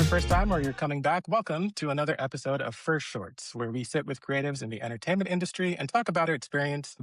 the first time or you're coming back, welcome to another episode of First Shorts, where we sit with creatives in the entertainment industry and talk about their experience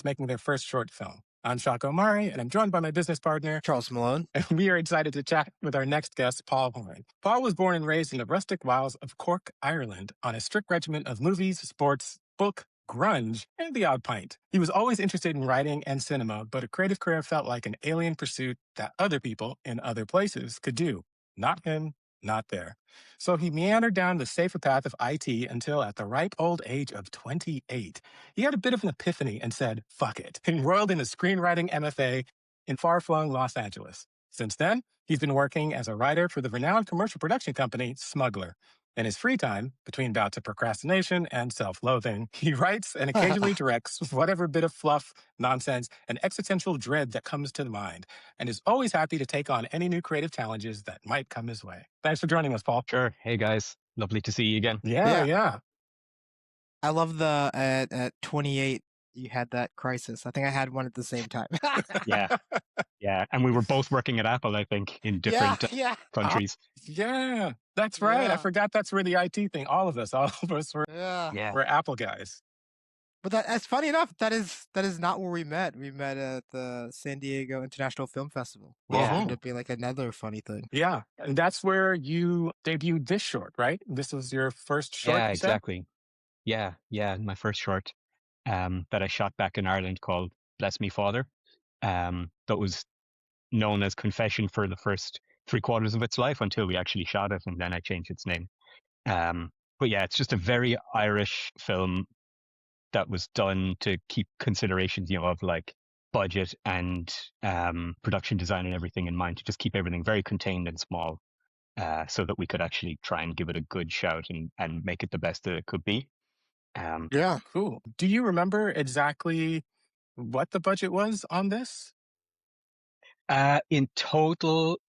making their first short film. I'm Shako Mari, and I'm joined by my business partner, Charles Malone. And we are excited to chat with our next guest, Paul Horan. Paul was born and raised in the rustic wilds of Cork, Ireland, on a strict regimen of movies, sports, book, grunge, and the odd pint. He was always interested in writing and cinema, but a creative career felt like an alien pursuit that other people in other places could do. Not him, not there. So he meandered down the safer path of IT until at the ripe old age of 28. He had a bit of an epiphany and said, fuck it, enrolled in a screenwriting MFA in far-flung Los Angeles. Since then, he's been working as a writer for the renowned commercial production company Smuggler. In his free time, between bouts of procrastination and self-loathing, he writes and occasionally directs whatever bit of fluff, nonsense, and existential dread that comes to mind, and is always happy to take on any new creative challenges that might come his way. Thanks for joining us, Paul. Sure. Hey, guys. Lovely to see you again. Yeah. I love the at 28 you had that crisis. I think I had one at the same time. Yeah. And we were both working at Apple, I think, in different countries. Yeah, that's right. Yeah. I forgot that's where the IT thing, all of us were Apple guys. But that's funny enough. That is not where we met. We met at the San Diego International Film Festival. Which ended up being like another funny thing. Yeah, and that's where you debuted this short, right? This was your first short. Yeah, exactly. Yeah, my first short that I shot back in Ireland called Bless Me Father. That was known as Confession for the first 3/4 of its life until we actually shot it, and then I changed its name. But yeah, it's just a very Irish film that was done to keep considerations, of like budget and production design and everything in mind, to just keep everything very contained and small, so that we could actually try and give it a good shout and make it the best that it could be. Yeah, cool. Do you remember exactly what the budget was on this? In total,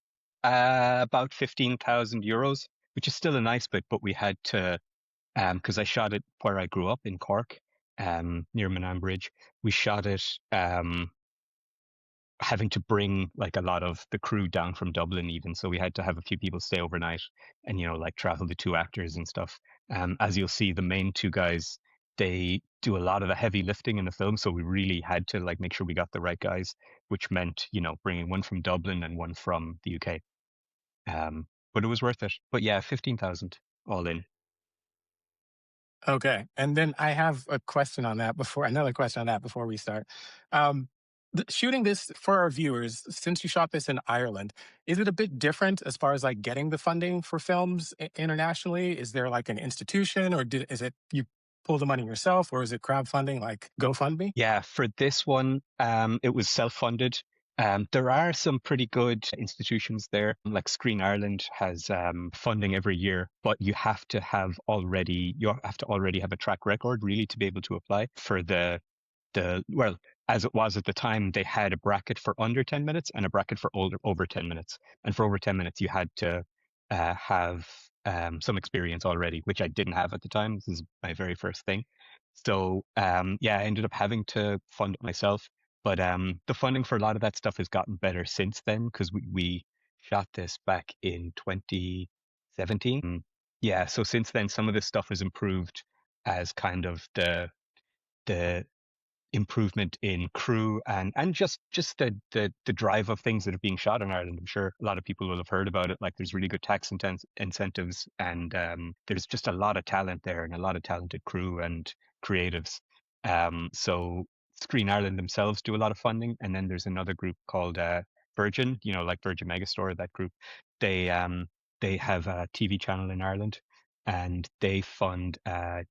about 15,000 euros, which is still a nice bit, but we had to, because I shot it where I grew up in Cork, near Mananbridge. We shot it having to bring like a lot of the crew down from Dublin even. So we had to have a few people stay overnight and, like travel the 2 actors and stuff. As you'll see, the main 2 guys, they do a lot of the heavy lifting in the film. So we really had to like make sure we got the right guys, which meant, bringing one from Dublin and one from the UK. But it was worth it. But yeah, 15,000 all in. Okay. And then I have another question on that before we start. Shooting this for our viewers, since you shot this in Ireland, is it a bit different as far as like getting the funding for films internationally? Is there like an institution, or is it you pull the money yourself, or is it crowdfunding like GoFundMe? Yeah, for this one, it was self-funded. There are some pretty good institutions there, like Screen Ireland has funding every year, but you have to already have a track record really to be able to apply for well, as it was at the time, they had a bracket for under 10 minutes and a bracket for over 10 minutes. And for over 10 minutes, you had to have some experience already, which I didn't have at the time. This is my very first thing. So I ended up having to fund it myself. But the funding for a lot of that stuff has gotten better since then, because we shot this back in 2017. Yeah, so since then, some of this stuff has improved as kind of the improvement in crew and just the drive of things that are being shot in Ireland. I'm sure a lot of people will have heard about it. Like, there's really good tax incentives, and there's just a lot of talent there and a lot of talented crew and creatives. So Screen Ireland themselves do a lot of funding, and then there's another group called Virgin, like Virgin Megastore, that group. They have a TV channel in Ireland, and they fund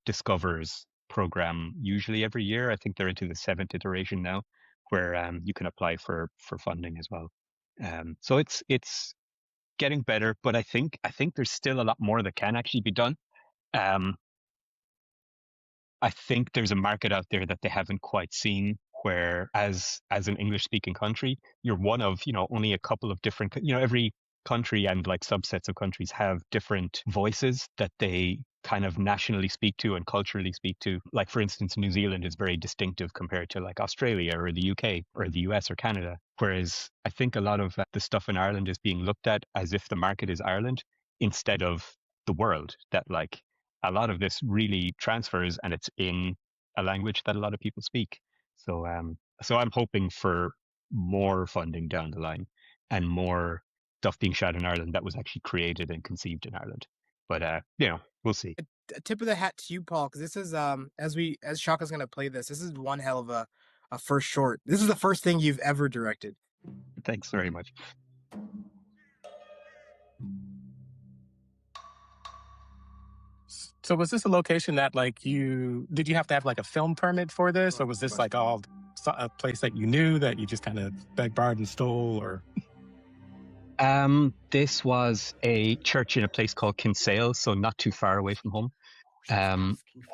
Discover's program usually every year. I think they're into the 7th iteration now, where you can apply for funding as well. So it's getting better, but I think there's still a lot more that can actually be done. I think there's a market out there that they haven't quite seen, where as an English speaking country, you're one of, only a couple of different, every country and like subsets of countries have different voices that they kind of nationally speak to and culturally speak to. Like, for instance, New Zealand is very distinctive compared to like Australia or the UK or the US or Canada. Whereas I think a lot of the stuff in Ireland is being looked at as if the market is Ireland, instead of the world, that like a lot of this really transfers and it's in a language that a lot of people speak. So so I'm hoping for more funding down the line and more stuff being shot in Ireland that was actually created and conceived in Ireland. But we'll see. A tip of the hat to you, Paul, because this is as Shaka's gonna play this. This is one hell of a first short. This is the first thing you've ever directed. Thanks very much. So was this a location that did you have to have like a film permit for this, or was this like a place that you knew that you just kind of begged, borrowed, and stole, or? This was a church in a place called Kinsale, so not too far away from home,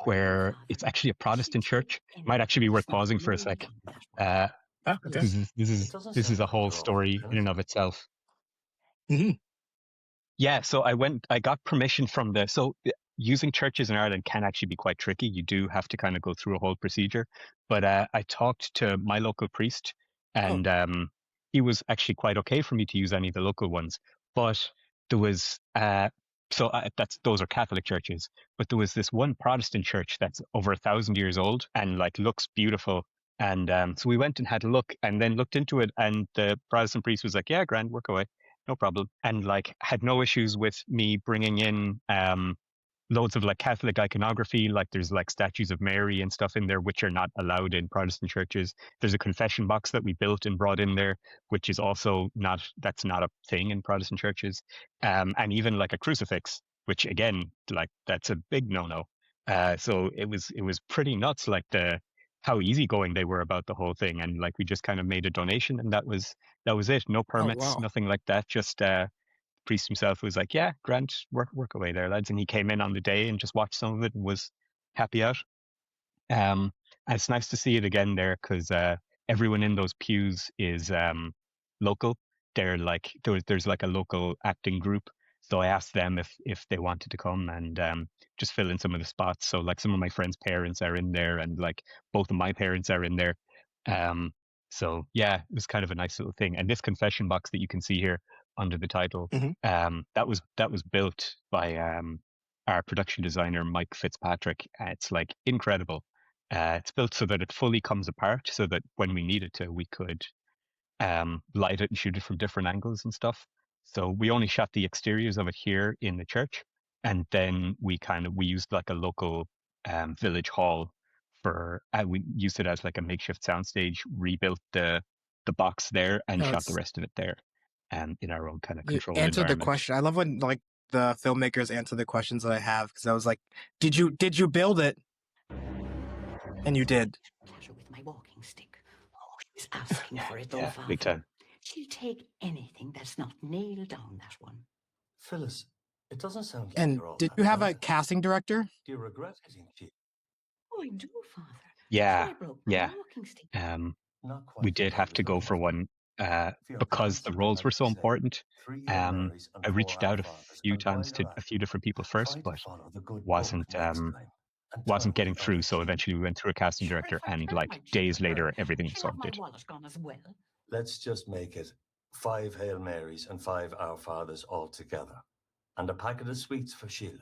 where it's actually a Protestant church. Might actually be worth pausing for a sec. Okay. This is a whole story in and of itself. Mm-hmm. Yeah, so I got permission from using churches in Ireland can actually be quite tricky. You do have to kind of go through a whole procedure. But I talked to my local priest, and he was actually quite okay for me to use any of the local ones. But there was those are Catholic churches. But there was this one Protestant church that's over 1,000 years old and like looks beautiful. And so we went and had a look, and then looked into it, and the Protestant priest was like, "Yeah, grand, work away." No problem. And like had no issues with me bringing in loads of like Catholic iconography. Like there's like statues of Mary and stuff in there, which are not allowed in Protestant churches. There's a confession box that we built and brought in there, which is also that's not a thing in Protestant churches. And even like a crucifix, which again, like that's a big no-no. So it was pretty nuts, like how easygoing they were about the whole thing. And like we just kind of made a donation, and that was it. No permits, wow. nothing like that. Just priest himself was like, "Yeah, Grant, work away there, lads." And he came in on the day and just watched some of it and was happy out. And it's nice to see it again there, because everyone in those pews is local. They're like there's like a local acting group. So I asked them if they wanted to come and just fill in some of the spots. So like some of my friends' parents are in there, and like both of my parents are in there. So yeah, it was kind of a nice little thing. And this confession box that you can see here under the title, Mm-hmm. that was built by our production designer Mike Fitzpatrick. It's like incredible. It's built so that it fully comes apart, so that when we needed to, we could light it and shoot it from different angles and stuff. So we only shot the exteriors of it here in the church, and then we used like a local village hall for. We used it as like a makeshift soundstage. Rebuilt the box there and shot the rest of it there, in our own kind of You controlled answered the environment. question. I love when like the filmmakers answer the questions that I have, because I was like, did you build it? And you did. Pleasure with my walking stick. Oh, she's asking for it, though, Yeah, Father. big time. She'll take anything that's not nailed down, that one. Phyllis, it doesn't sound like And you're all did that you have a talented. casting director? Do you regret hitting Chief? Oh, I do, Father. Yeah, I broke my yeah. walking stick. Not quite. We did have to go for one because the roles were so important. I reached out a few times to a few different people first, but wasn't getting through. So eventually we went through a casting Sure, director, if I and turn like my cheek days to her, later, everything was she'll have my sorted. wallet gone as well. Let's just make it 5 Hail Marys and 5 Our Fathers all together. And a packet of sweets for Sheila.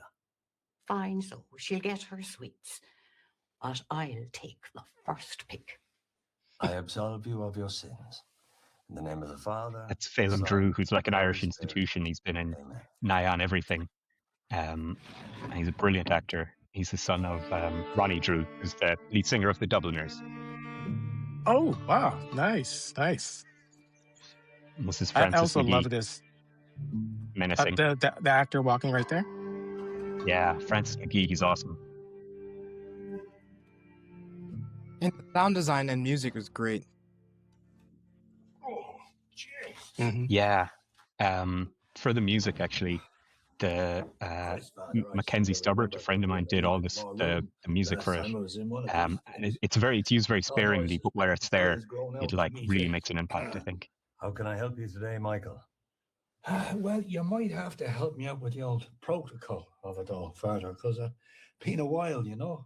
Fine, so she'll get her sweets. But I'll take the first pick. I absolve you of your sins. In the name of the Father. That's Phelim Drew, who's like an Irish institution. He's been in nigh on everything. And he's a brilliant actor. He's the son of Ronnie Drew, who's the lead singer of the Dubliners. Oh, wow. Nice. Was his I Francis also Magee. love this. Menacing. The actor walking right there. Yeah, Francis Magee, he's awesome. And the sound design and music was great. Mm-hmm. Yeah. For the music, actually, the Mackenzie Stubbart, a friend of mine, did all the music for it. And it's used very sparingly, but where it's there, it like really makes an impact, I think. How can I help you today, Michael? Well, you might have to help me out with the old protocol of it all, Father, because it's been a while, you know.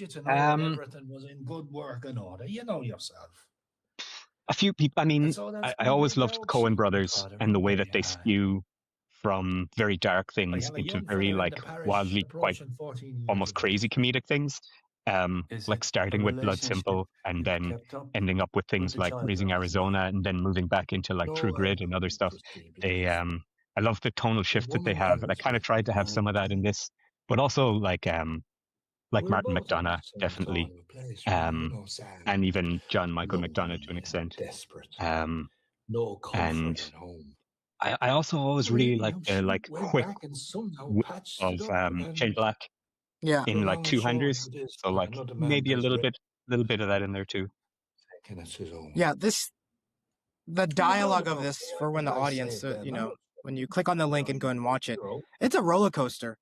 with you to know that everything was in good working order. You know yourself. A few people. I mean, So that's I why my always loved the dog Coen sleep brothers father and the way every that they day. skew from very dark I things have a into young very fella in like the parish wildly quite approaching 14 years almost of crazy age. comedic things. Is Like it a starting with Blood relationship Simple and you've then kept up ending up with with things the like child Raising of his mother? Arizona and then moving back into like True No, Grit and other stuff. just deeply They grateful. I love the tonal The shift that they woman have, and I kills kind me. of tried to have some of that in this, but also like We're Martin both in the McDonagh same definitely, sort of place, really, you um, know, sad, and even John Michael McDonagh to an lonely and extent. desperate. Um, No comfort and at home. I also always really Really, like how the she like went quick back and somehow whip patched of it up Shane and Black Yeah. in like long and short of two-handers. it is, So like like another man maybe a does little bit of that in there too. taking it's his own. Yeah, the dialogue of about this for when the what I audience, say then, when you click on the link and go and watch it, it's a roller coaster.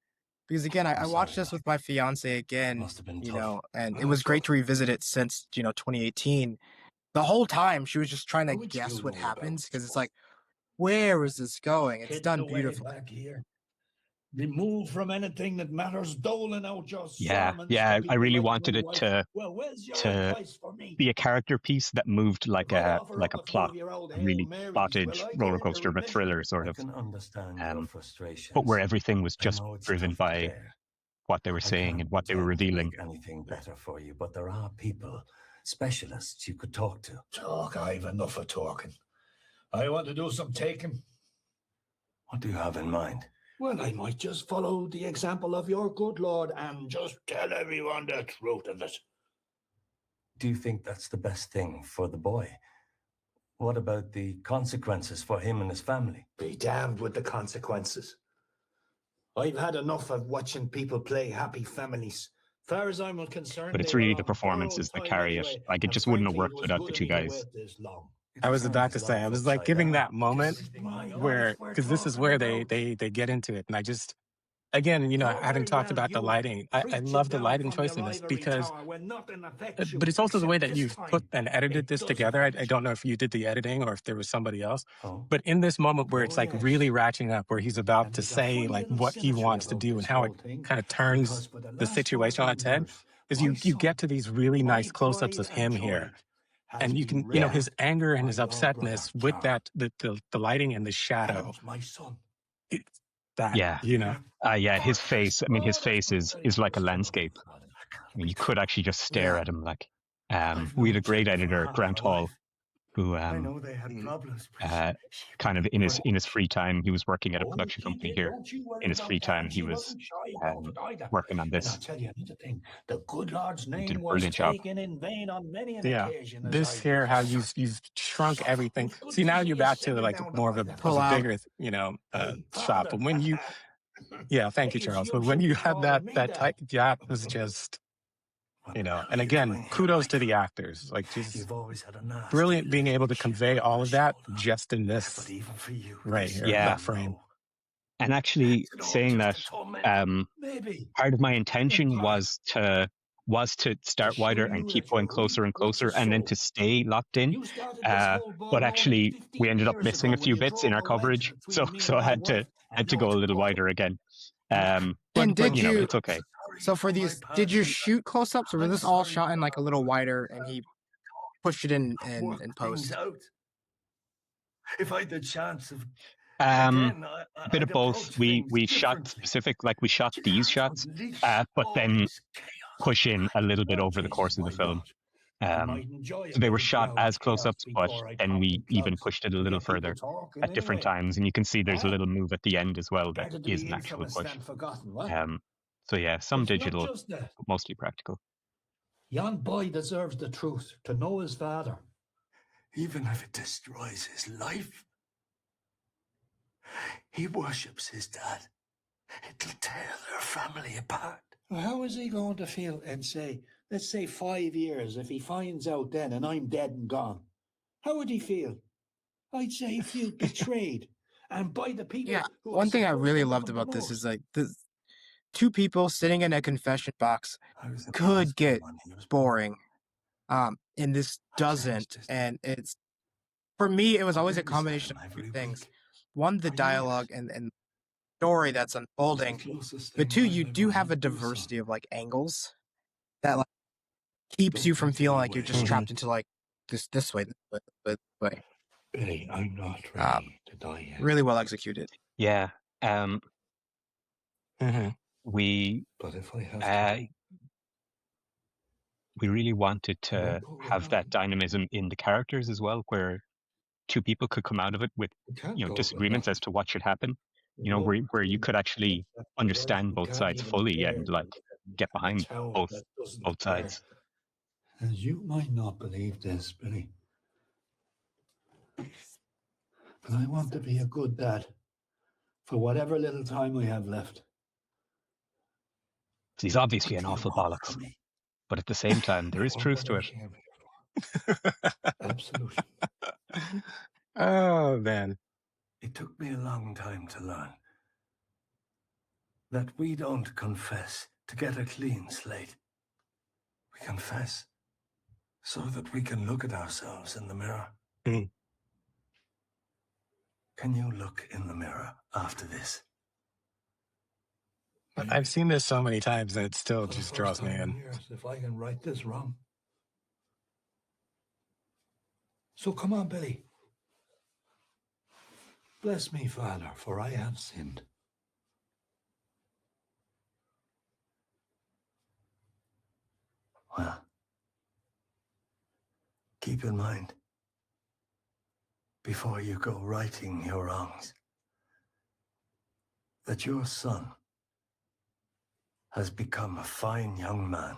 Because again, I I'm watched sorry, this with my fiance again, must have been tough. and it was great to revisit it since, 2018. The whole time she was just trying to Which guess you what know about happens because it's sport. like, where is this going? It's Hidden done away beautifully. back here. Remove from anything that matters, doling out your Yeah, sermons yeah. to I people really like wanted my it wife. Well, where's your to advice for me? be a character piece that moved If I offer like up a a plot, twelve-year-old a Hail really Marys, plotted will I roller get into coaster of a remission? thriller sort I of, can understand your but frustrations. where everything was I just know it's driven tough to by bear. what they were I saying can't and what they were pretend to revealing. make anything better for you, but there are people, specialists you could talk to. Talk, I've enough of talking. I want to do some taking. What do you have in mind? Well, I might just follow the example of your good Lord and just tell everyone the truth of it. Do you think that's the best thing for the boy? What about the consequences for him and his family? Be damned with the consequences. I've had enough of watching people play happy families. Far as I'm concerned, But it's they were really the on borrowed performances that time carry it. anyway, Like it and just wouldn't have frankly, it worked was without the good of two me to guys. wait this long. It I was sounds about to like say, I was like upside giving down. that moment This is my where, life we're because this is talking where about. they get into it. And I just, again, So having very talked well, about the you lighting, I preach it love the down lighting from choice your in this ivory because, tower when nothing affects but you, it's also the way except that this you've put time. and edited It this does together. I affect don't you. know if you did the editing or if there was somebody else, Oh, but in this moment where it's like really Yes. ratcheting up, where he's about And to there's a say funny like little what he symmetry wants to about do this and how it whole thing, kind of turns because for the the last situation on 14 its head, years, is my you get son, to these really my nice close-ups pride of and him here. child, has And you been can, his raised anger and by his your brother, upsetness with Charles. that, the lighting and the shadow, Adam's my son. it's that, Yeah, you're yeah. His goodness. face. I mean, his Oh, that's face not very is like a Christian of you, landscape. Father. That can't I mean, be you could true. actually just stare Yeah. at him. Like, I've we had known a great Jenny for editor, half Grant her Hall, life. who I know they had problems, but uh, she kind of wouldn't in break. his free time, he was working at a Oh, production she company did. here. Don't you worry In his about free that. time, And he she was wasn't shy about it either. working on And I'll this. tell you another thing. The good Lord's He did a name was brilliant job. taken in vain on many an yeah. occasion as This I here, how suffered. you've shrunk everything. It's good See, to now see you're you back to sitting like down to more of buy a that. Pull out. bigger, Hey, shot. Father. But when yeah, thank you, Please, Charles. you But when should you be have calling me that that. type, that was just, What the hell and are you again, doing here, kudos to Michael? the actors. Like just You've always had a nasty brilliant being able little to chip convey on all your of that shoulder. just in But this even for you, right this here, Yeah, that ain't frame. low. and actually Is it all saying just that, a torment? Maybe. part of my In intention part, was to To start show wider and you keep that going you're closer reap and what you closer, and then sow. to stay locked in. You started this whole ball But rolling actually, we 15 ended up years ago missing a when few you bits in drove our a wedge coverage, so between me and I my wife, had and to now go a it's little buckled. wider again. Ah, And But did you? it's okay. sorry So for for my these, did bad you behavior. shoot close-ups, or was I'm this all sorry shot in for like a not little putting wider and he pushed it in work things post? out. If I had the chance of Um, again, a bit of I'd both. approach We things shot differently. we shot You these can't shots, unleash but all then this chaos push on in a little bit well, over the Jesus, course of the why film. not? I Um, might enjoy a so they bit were of shot crowd as chaos close-ups, but before I then count we them even plugs pushed it a and little get people further talking at different anyway. times. And you can see there's a Ah, little move at the end as well that better to is be an actual infamous push. than forgotten, what? So yeah, some It's not digital, just that. but mostly practical. Yon boy deserves the truth, to know his father. Even if it destroys his life, he worships his dad. It'll tear their family apart. Well, how is he going to feel in, say, let's say 5 years, if he finds out then and I'm dead and gone? How would he feel? I'd say he feels betrayed. And by the people Yeah. who are One thing I supposed really to love loved him the about this most. is like the two people sitting in a confession box I was in the could hospital get when he was born. boring. And this I changed doesn't. his And it's, for me, it was I always a babysat combination him of two every things. week One, the for dialogue years. and story that's It's the unfolding. closest But thing two, I'll you do ever have a have to a son. diversity of like angles that like keeps Don't you from think he feeling like you're just will. trapped into like this way, this way. Billy, I'm not ready to die yet. Really well executed. Yeah. Mm-hmm. We But if I have to, we really wanted I to won't put you have that down. dynamism in the characters as well, where two people could come out of it with We can't go disagreements as to what should happen. without. Where you could actually understand both sides fully and like get A behind town both that doesn't care. sides. And you might not believe this, Billy, but I want to be a good dad for whatever little time we have left. He's obviously What an do you awful want bollocks, from me? but at the same time, there is What truth to I it. came here for. Absolution. Oh, man. It took me a long time to learn that we don't confess to get a clean slate. We confess so that we can look at ourselves in the mirror. Mm. Can you look in the mirror after this? But I've seen this so many times that it still For the just first draws me time in in. years, if I can right this wrong. So come on, Billy. Bless me, Father, for I have sinned. Well, keep in mind, before you go righting your wrongs, that your son has become a fine young man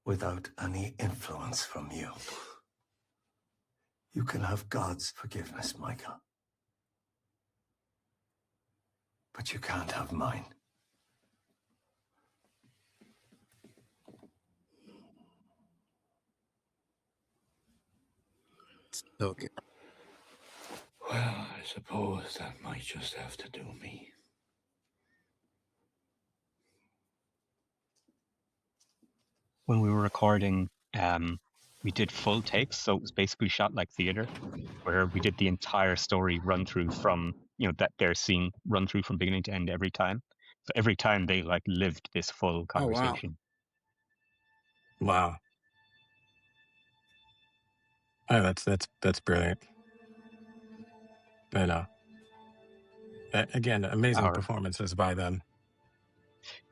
without any influence from you. You can have God's forgiveness, Michael. But you can't have mine. So good. Well, I suppose that might just have to do me. When we were recording, we did full takes, so it was basically shot like theater, where we did the entire story run through from that their scene run through from beginning to end every time. So every time they like lived this full Oh, wow. conversation. Wow. Oh, that's brilliant. But again, amazing performances by them.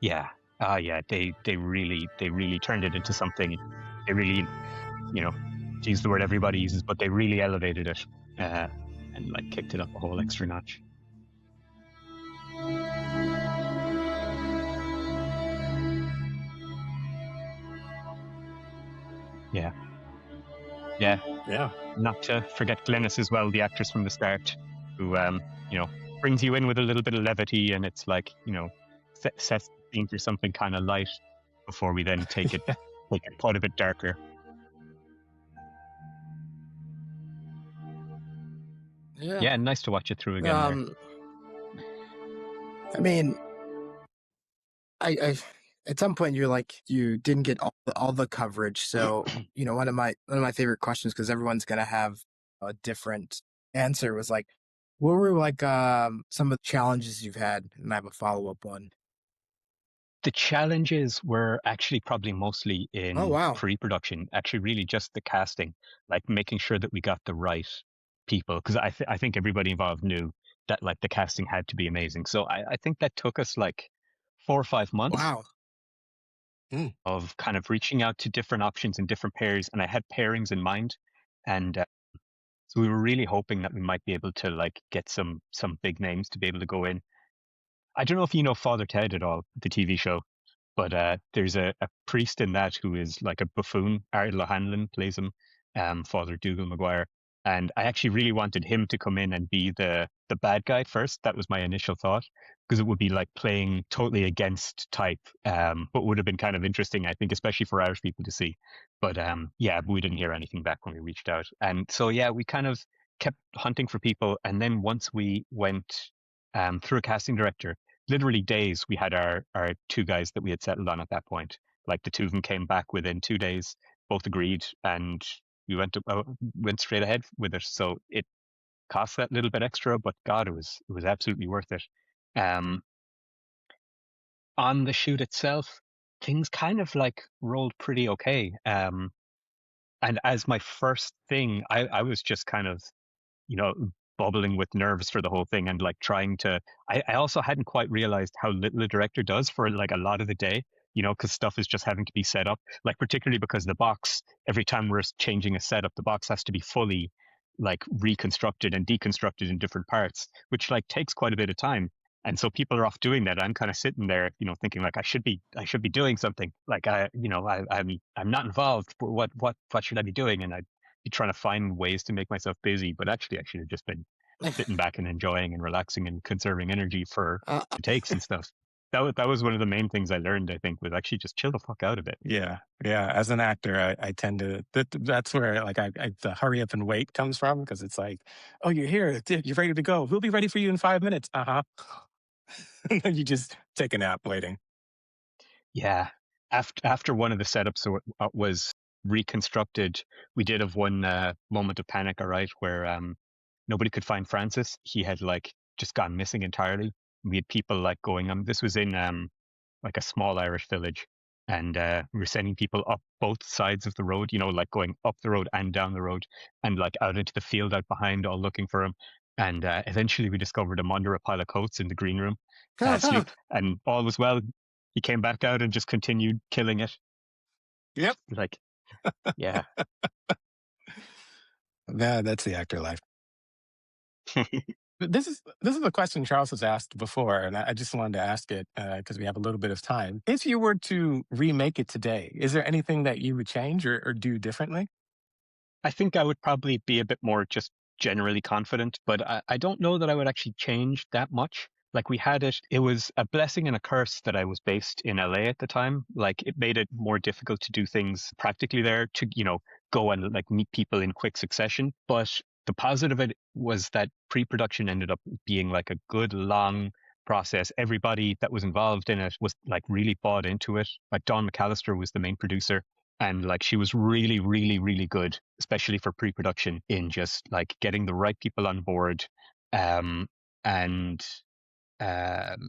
Yeah. Yeah. They really turned it into something. They really, to use the word everybody uses, but they really elevated it and like kicked it up a whole extra notch. Yeah. Yeah. Yeah. Not to forget Glynis as well, the actress from the start, who brings you in with a little bit of levity, and it's like sets the scene for something kind of light before we then take it quite a bit darker. Yeah, nice to watch it through again. I mean, I at some point you didn't get all the coverage, so one of my favorite questions, because everyone's gonna have a different answer, was like, what were some of the challenges you've had? And I have a follow-up one. The challenges were actually probably mostly in pre-production, actually really just the casting, like making sure that we got the right people, because I think everybody involved knew that like the casting had to be amazing. So I think that took us like 4 or 5 months. Wow. Of kind of reaching out to different options and different pairs, and I had pairings in mind, and so we were really hoping that we might be able to like get some big names to be able to go in. I don't know if you know Father Ted at all, the TV show, but there's a priest in that who is like a buffoon. Ardal O'Hanlon plays him, Father Dougal Maguire. And I actually really wanted him to come in and be the bad guy first. That was my initial thought, because it would be like playing totally against type, but would have been kind of interesting, I think, especially for Irish people to see. But yeah, we didn't hear anything back when we reached out. And so, yeah, we kind of kept hunting for people. And then once we went through a casting director, literally days, we had our two guys that we had settled on at that point. Like the two of them came back within 2 days, both agreed, and we went straight ahead with it. So it cost that little bit extra, but God, it was absolutely worth it. On the shoot itself, things kind of like rolled pretty okay. And as my first thing, I was just kind of, you know, bubbling with nerves for the whole thing, and like trying to, I also hadn't quite realized how little a director does for like a lot of the day, you know, because stuff is just having to be set up, like particularly because the box, every time we're changing a setup, the box has to be fully like reconstructed and deconstructed in different parts, which like takes quite a bit of time. And so people are off doing that. I'm kind of sitting there, you know, thinking like I should be doing something. Like I'm not involved, but what should I be doing? And I'd be trying to find ways to make myself busy, but actually I should have just been sitting back and enjoying and relaxing and conserving energy for Uh, the takes and stuff. That was one of the main things I learned, I think, was actually just chill the fuck out a bit. Yeah, yeah. As an actor, I tend to. That's where like the hurry up and wait comes from, because it's like, oh, you're here, you're ready to go. We'll be ready for you in 5 minutes. And then you just take a nap waiting. Yeah. After one of the setups was reconstructed, we did have one moment of panic, all right, where nobody could find Francis. He had like just gone missing entirely. We had people like going, this was in like a small Irish village, and we were sending people up both sides of the road, you know, like going up the road and down the road, and like out into the field out behind, all looking for him. And eventually we discovered him under a pile of coats in the green room, asleep, and all was well. He came back out and just continued killing it. Yep. Like, yeah. Yeah, that's the actor life. But this is a question Charles has asked before, and I just wanted to ask it because we have a little bit of time. If you were to remake it today, is there anything that you would change or do differently? I think I would probably be a bit more just generally confident, but I don't know that I would actually change that much. Like we had it was a blessing and a curse that I was based in LA at the time. Like it made it more difficult to do things practically there, to, you know, go and like meet people in quick succession. But the positive of it was that pre-production ended up being like a good long process. Everybody that was involved in it was like really bought into it. Like Dawn McAllister was the main producer, and like she was really, really, really good, especially for pre-production, in just like getting the right people on board, and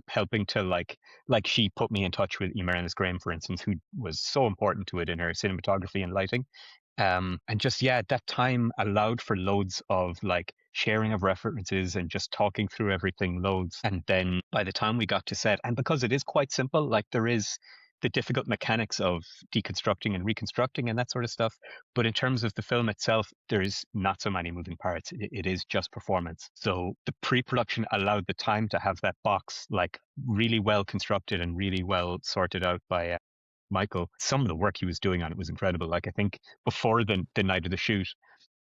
helping to like she put me in touch with Eimear Graham, for instance, who was so important to it in her cinematography and lighting. And just, yeah, that time allowed for loads of like sharing of references and just talking through everything loads. And then by the time we got to set, and because it is quite simple, like there is the difficult mechanics of deconstructing and reconstructing and that sort of stuff. But in terms of the film itself, there's not so many moving parts. It is just performance. So the pre-production allowed the time to have that box like really well constructed and really well sorted out by Michael. Some of the work he was doing on it was incredible. Like I think before the night of the shoot,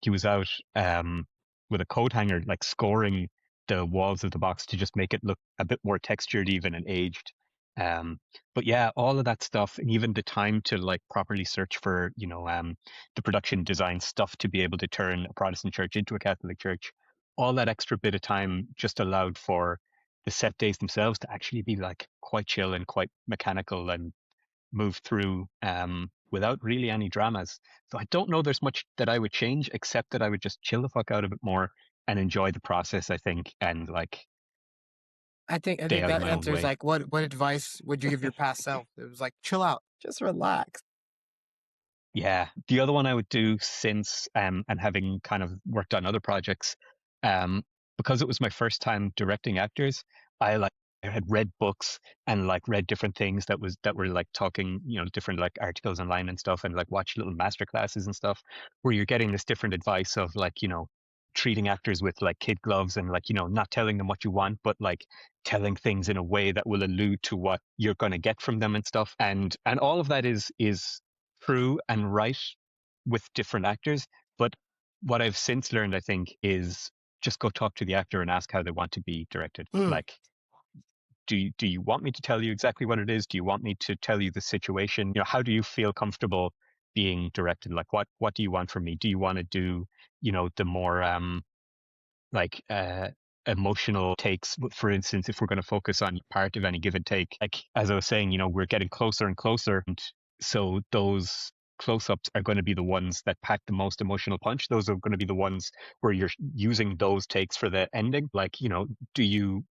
he was out with a coat hanger, like scoring the walls of the box to just make it look a bit more textured even and aged. But yeah, all of that stuff, and even the time to like properly search for, you know, the production design stuff to be able to turn a Protestant church into a Catholic church, all that extra bit of time just allowed for the set days themselves to actually be like quite chill and quite mechanical and move through without really any dramas. So I don't know there's much that I would change, except that I would just chill the fuck out a bit more and enjoy the process, I think, and like I think stay out of that my own answers way. like what advice would you give your past self? It was like, chill out, just relax. Yeah. The other one I would do, since and having kind of worked on other projects, because it was my first time directing actors, I had read books and like read different things that were like talking, you know, different like articles online and stuff, and like watch little master classes and stuff where you're getting this different advice of like, you know, treating actors with like kid gloves, and like, you know, not telling them what you want, but like telling things in a way that will allude to what you're going to get from them and stuff. And all of that is true and right with different actors. But what I've since learned, I think, is just go talk to the actor and ask how they want to be directed. Like, do you want me to tell you exactly what it is? Do you want me to tell you the situation? You know, how do you feel comfortable being directed? Like, what do you want from me? Do you want to do, you know, the more like emotional takes? For instance, if we're going to focus on part of any given take, like as I was saying, you know, we're getting closer and closer, and so those close-ups are going to be the ones that pack the most emotional punch. Those are going to be the ones where you're using those takes for the ending. Like, you know, do you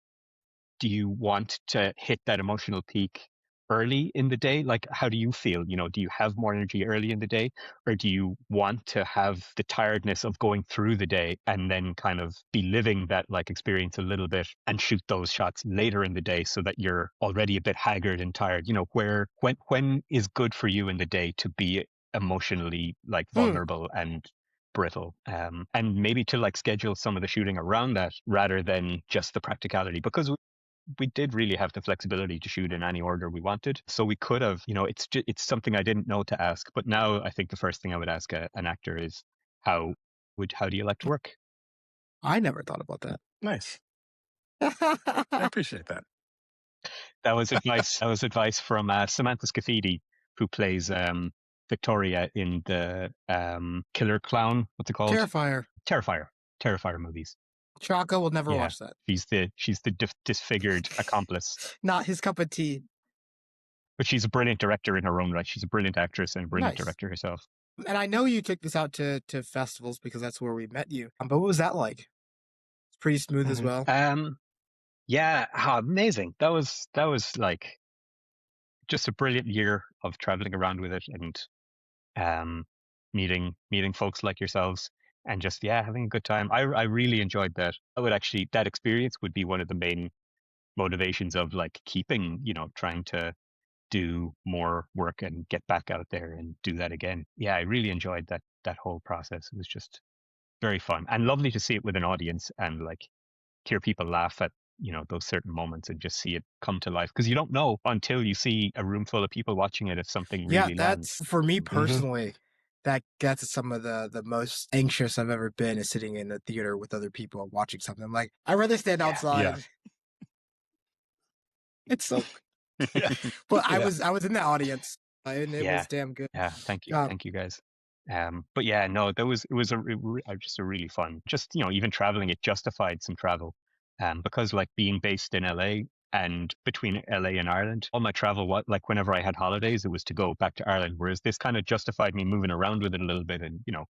want to hit that emotional peak early in the day? Like, how do you feel? You know, do you have more energy early in the day, or do you want to have the tiredness of going through the day and then kind of be living that like experience a little bit and shoot those shots later in the day so that you're already a bit haggard and tired? You know, when is good for you in the day to be emotionally like vulnerable and brittle, and maybe to like schedule some of the shooting around that rather than just the practicality, because we did really have the flexibility to shoot in any order we wanted. So we could have, you know, it's something I didn't know to ask, but now I think the first thing I would ask an actor is how do you like to work? I never thought about that. Nice. I appreciate that. That was advice. That was advice from Samantha Scafidi, who plays Victoria in the Killer Clown. What's it called? Terrifier movies. Chaka will never watch that. She's the disfigured accomplice. Not his cup of tea. But she's a brilliant director in her own right. She's a brilliant actress and a brilliant Nice. director herself. And I know you took this out to festivals because that's where we met you. But what was that like? It's pretty smooth as well. Yeah, amazing. That was like just a brilliant year of traveling around with it and meeting folks like yourselves and just having a good time. I really enjoyed that. That experience would be one of the main motivations of like keeping, you know, trying to do more work and get back out there and do that again. Yeah, I really enjoyed that whole process. It was just very fun and lovely to see it with an audience and like hear people laugh at, you know, those certain moments and just see it come to life, because you don't know until you see a room full of people watching it if something really lands. That's for me personally. That's some of the most anxious I've ever been, is sitting in a theater with other people watching something. I'm like, I'd rather stand outside. Yeah. It's so but I was in the audience and it was damn good. Yeah, thank you guys. But yeah, no, it was just a really fun, just, you know, even traveling, it justified some travel, because like being based in LA and between LA and Ireland, all my travel, like whenever I had holidays, it was to go back to Ireland, whereas this kind of justified me moving around with it a little bit and, you know,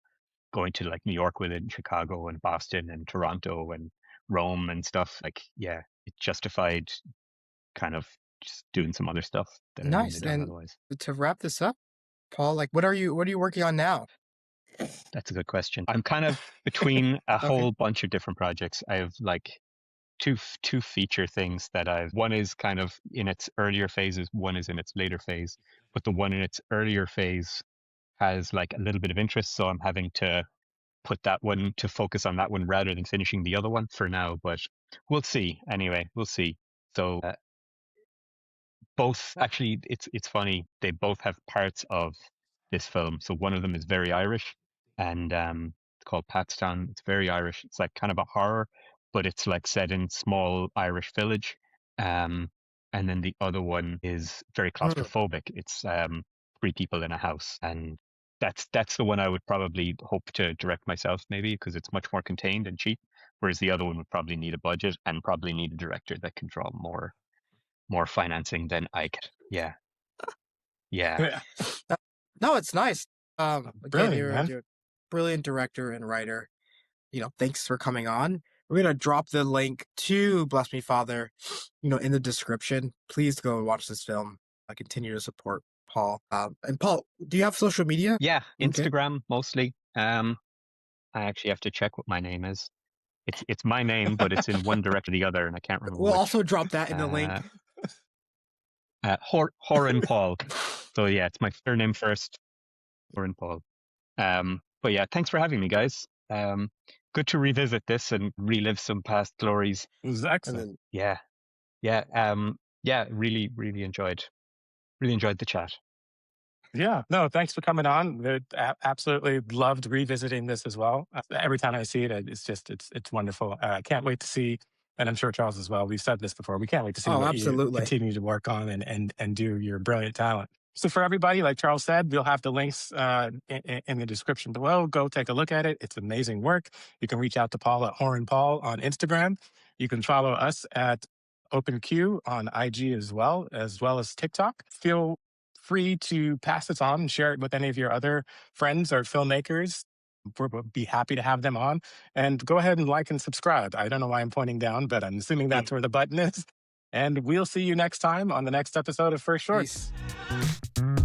going to like New York with it and Chicago and Boston and Toronto and Rome and stuff. Like, yeah, it justified kind of just doing some other stuff that I wouldn't have done otherwise. To wrap this up, Paul, like what are you working on now? That's a good question. I'm kind of between a whole bunch of different projects. I have like two feature things that one is kind of in its earlier phases, one is in its later phase, but the one in its earlier phase has like a little bit of interest, so I'm having to put that one to focus on that one rather than finishing the other one for now, but we'll see. Anyway, we'll see. So both, actually, it's funny, they both have parts of this film. So one of them is very Irish, and it's called Patstown. It's very Irish. It's like kind of a horror, but it's like set in small Irish village. And then the other one is very claustrophobic. It's 3 people in a house, and that's the one I would probably hope to direct myself, maybe, because it's much more contained and cheap. Whereas the other one would probably need a budget and probably need a director that can draw more financing than I could. Yeah. No, it's nice. Brilliant, you're a brilliant director and writer. You know, thanks for coming on. We're gonna drop the link to Bless Me Father, you know, in the description. Please go and watch this film. I continue to support Paul. And Paul, do you have social media? Yeah, Instagram mostly. I actually have to check what my name is. It's my name, but it's in one direction or the other, and I can't remember. We'll also drop that in the link. Horan Paul. So yeah, it's my surname first, Horan Paul. But yeah, thanks for having me, guys. Good to revisit this and relive some past glories. It was excellent. Yeah. Really enjoyed the chat. Yeah, no, thanks for coming on. Absolutely loved revisiting this as well. Every time I see it, it's wonderful. I can't wait to see, and I'm sure Charles as well, we've said this before, we can't wait to see what you continue to work on and do your brilliant talent. So for everybody, like Charles said, we'll have the links in the description below. Go take a look at it. It's amazing work. You can reach out to Paul at Horan Paul on Instagram. You can follow us at OpenQ on IG as well as TikTok. Feel free to pass this on and share it with any of your other friends or filmmakers. We'll be happy to have them on. And go ahead and like and subscribe. I don't know why I'm pointing down, but I'm assuming that's where the button is. And we'll see you next time on the next episode of First Shorts. Peace.